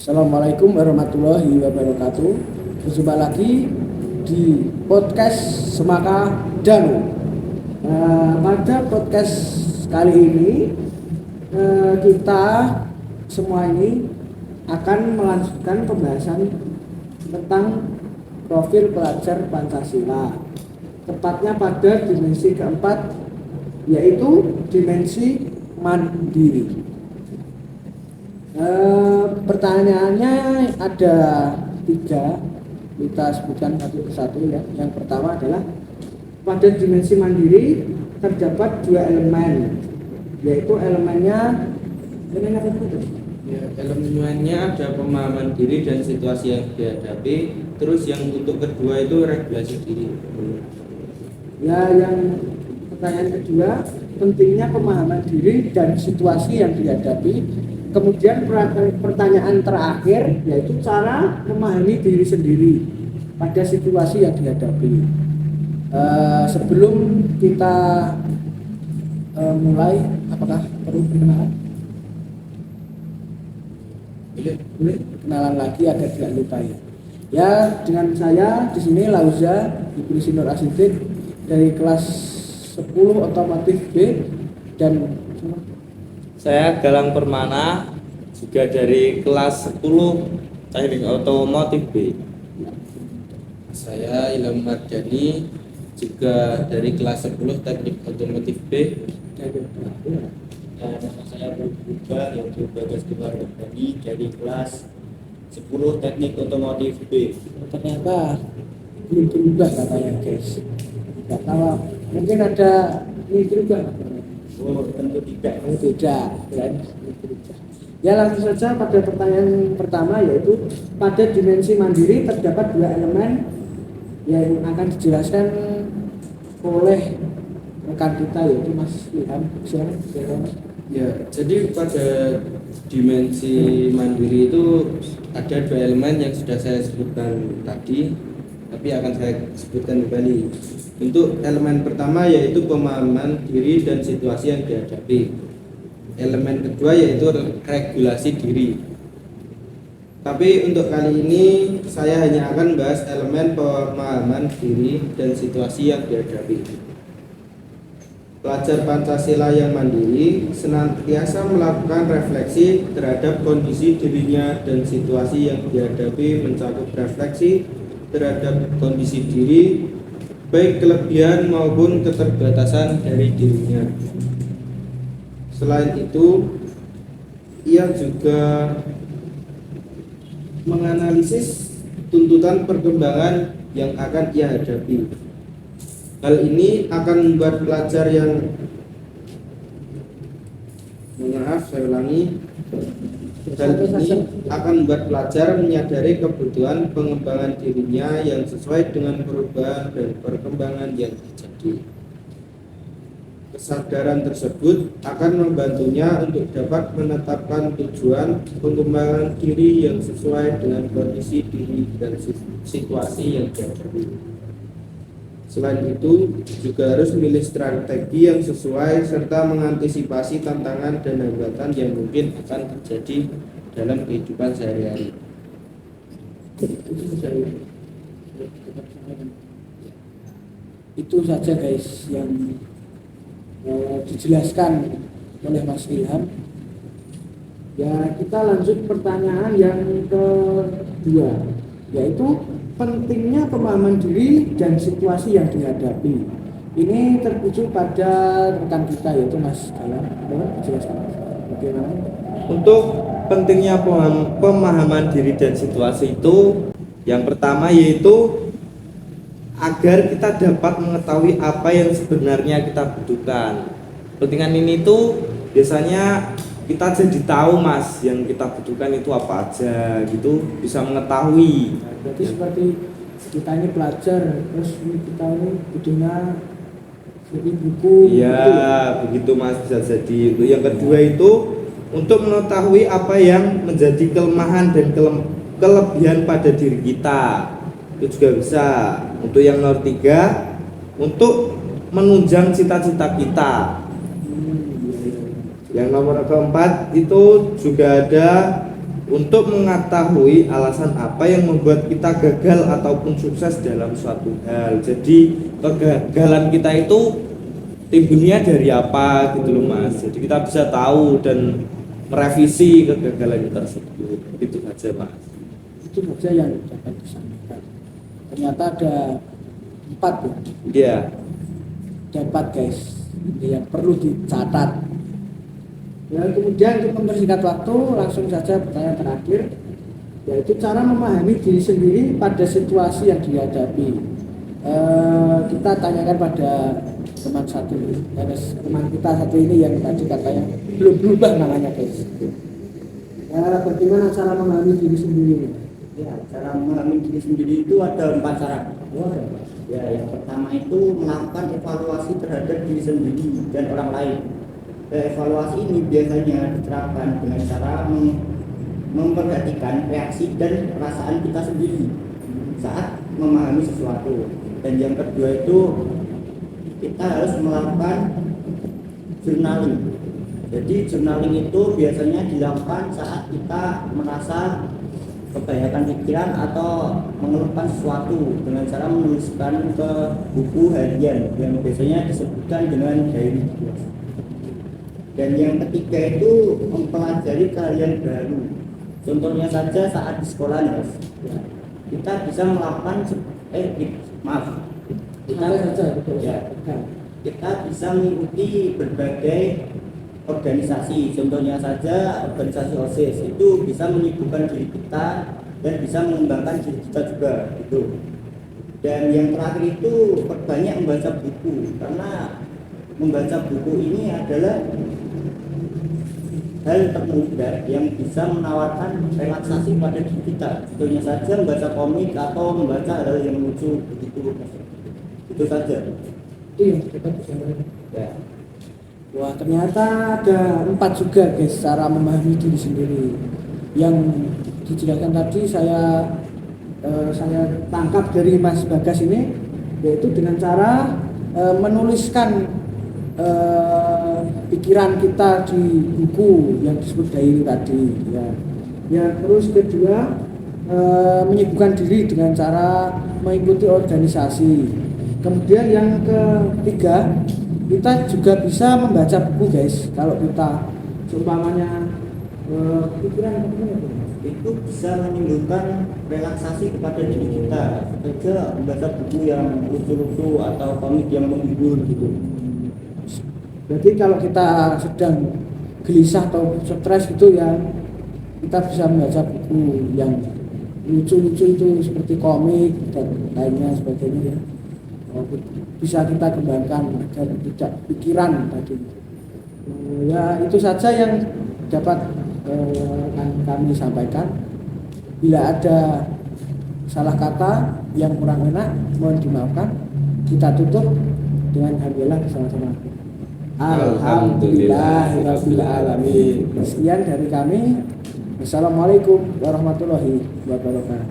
Assalamualaikum warahmatullahi wabarakatuh. Berjumpa lagi di podcast Semaka Danu. Pada podcast kali ini kita semua ini akan melanjutkan pembahasan tentang profil pelajar Pancasila, tepatnya pada dimensi keempat, yaitu dimensi mandiri. Pertanyaannya ada 3, kita sebutkan satu persatu ya. Yang pertama adalah pada dimensi mandiri terdapat 2 elemen, yaitu elemennya apa itu? Ya, elemennya ada pemahaman diri dan situasi yang dihadapi. Terus yang untuk kedua itu regulasi diri. Ya, yang pertanyaan kedua, pentingnya pemahaman diri dan situasi yang dihadapi. Kemudian pertanyaan terakhir yaitu cara memahami diri sendiri pada situasi yang dihadapi. Sebelum kita mulai, apakah perlu perkenalan? Boleh kenalan lagi agar tidak lupa ya. Ya, dengan saya di sini Lauza Ibnu Nur Asidik dari kelas 10 otomotif B, dan Saya Galang Permana, juga dari kelas 10 Teknik Otomotif B. Saya Ilham Mardani, juga dari kelas 10 Teknik Otomotif B. Nama saya Buba, yaitu Bagas Dewar Mardani dari kelas 10 Teknik Otomotif B. ternyata belum berubah katanya guys. Tidak tahu, mungkin ada ini berubah. Oh, tentu tidak. Tidak kan? Ya, langsung saja pada pertanyaan pertama, yaitu pada dimensi mandiri terdapat 2 elemen yang akan dijelaskan oleh rekan kita, yaitu Mas Ilham. Silakan. Ya, jadi pada dimensi mandiri itu ada 2 elemen yang sudah saya sebutkan tadi, tapi akan saya sebutkan kembali. Untuk elemen pertama yaitu pemahaman diri dan situasi yang dihadapi. Elemen kedua yaitu regulasi diri. Tapi untuk kali ini saya hanya akan bahas elemen pemahaman diri dan situasi yang dihadapi. Pelajar Pancasila yang mandiri senantiasa melakukan refleksi terhadap kondisi dirinya dan situasi yang dihadapi, mencakup refleksi terhadap kondisi diri, baik kelebihan maupun keterbatasan dari dirinya. Selain itu, ia juga menganalisis tuntutan perkembangan yang akan ia hadapi. Hal ini akan membuat pelajar yang Hal ini akan membuat pelajar menyadari kebutuhan pengembangan dirinya yang sesuai dengan perubahan dan perkembangan yang terjadi. Kesadaran tersebut akan membantunya untuk dapat menetapkan tujuan pengembangan diri yang sesuai dengan kondisi diri dan situasi yang dihadapi. Selain itu, juga harus memilih strategi yang sesuai serta mengantisipasi tantangan dan hambatan yang mungkin akan terjadi dalam kehidupan sehari-hari. Itu saja guys yang dijelaskan oleh Mas Ilham. Ya, kita lanjut pertanyaan yang kedua, yaitu pentingnya pemahaman diri dan situasi yang dihadapi. Ini tertuju pada rekan kita, yaitu Mas Galang. Boleh dijelaskan bagaimana? Untuk pentingnya pemahaman diri dan situasi itu, yang pertama yaitu agar kita dapat mengetahui apa yang sebenarnya kita butuhkan. Kepentingan ini tuh biasanya kita jadi tahu mas yang kita butuhkan itu apa aja gitu, bisa mengetahui. Berarti seperti kita ini pelajar, terus kita ini butuhnya jadi buku. Iya, begitu mas, bisa jadi itu. Yang kedua itu untuk mengetahui apa yang menjadi kelemahan dan kelebihan pada diri kita, itu juga bisa. Untuk yang nomor 3, untuk menunjang cita-cita kita. Yang nomor keempat itu juga ada untuk mengetahui alasan apa yang membuat kita gagal ataupun sukses dalam suatu hal. Jadi kegagalan kita itu timbulnya dari apa gitu loh Mas. Jadi kita bisa tahu dan merevisi kegagalan tersebut. Itu saja Mas. Itu saja yang dapat disampaikan. Ternyata ada 4 ya. Iya. Dapat guys, ini yang perlu dicatat. Ya, kemudian untuk mempersingkat waktu, langsung saja pertanyaan terakhir, yaitu cara memahami diri sendiri pada situasi yang dihadapi. Kita tanyakan pada teman kita satu ini yang tadi katanya belum berubah namanya guys. Ya, bagaimana cara memahami diri sendiri? Ya, cara memahami diri sendiri itu ada 4 cara. Ya, yang pertama itu melakukan evaluasi terhadap diri sendiri dan orang lain. Evaluasi ini biasanya diterapkan dengan cara memperhatikan reaksi dan perasaan kita sendiri saat memahami sesuatu. Dan yang kedua itu kita harus melakukan journaling. Jadi journaling itu biasanya dilakukan saat kita merasa kebanyakan pikiran atau mengeluhkan sesuatu dengan cara menuliskan ke buku harian yang biasanya disebutkan dengan diary. Dan yang ketiga itu mempelajari keahlian baru. Contohnya saja saat di sekolah Mas, kita bisa melakukan kita bisa mengikuti berbagai organisasi. Contohnya saja organisasi OSIS itu bisa menyibukkan diri kita dan bisa mengembangkan diri kita juga gitu. Dan yang terakhir itu perbanyak membaca buku, karena membaca buku ini adalah hal termudah yang bisa menawarkan relaksasi pada diri kita. Contohnya saja membaca komik atau membaca hal yang lucu begitu. Itu saja. Itu yang dapat disampaikan. Ya. Wah, ternyata ada 4 juga guys cara memahami diri sendiri. Yang dijelaskan tadi saya tangkap dari Mas Bagas ini, yaitu dengan cara menuliskan pikiran kita di buku yang disebut diary tadi ya. Ya, terus kedua menyibukkan diri dengan cara mengikuti organisasi. Kemudian yang ketiga, kita juga bisa membaca buku guys. Kalau kita seumpamanya pikiran itu bisa menimbulkan relaksasi kepada diri kita. Saja membaca buku yang lucu-lucu atau komik yang menghibur gitu. Berarti kalau kita sedang gelisah atau stres gitu ya, kita bisa membaca buku yang lucu-lucu itu seperti komik dan lainnya sebagainya ya. Bisa kita kembangkan agar tidak pikiran tadi. Ya, itu saja yang dapat kami sampaikan. Bila ada salah kata yang kurang enak, mohon dimaafkan. Kita tutup dengan alhamdulillah bersama-sama. Alhamdulillahirabbil alamin. Sekian dari kami. Wassalamualaikum warahmatullahi wabarakatuh.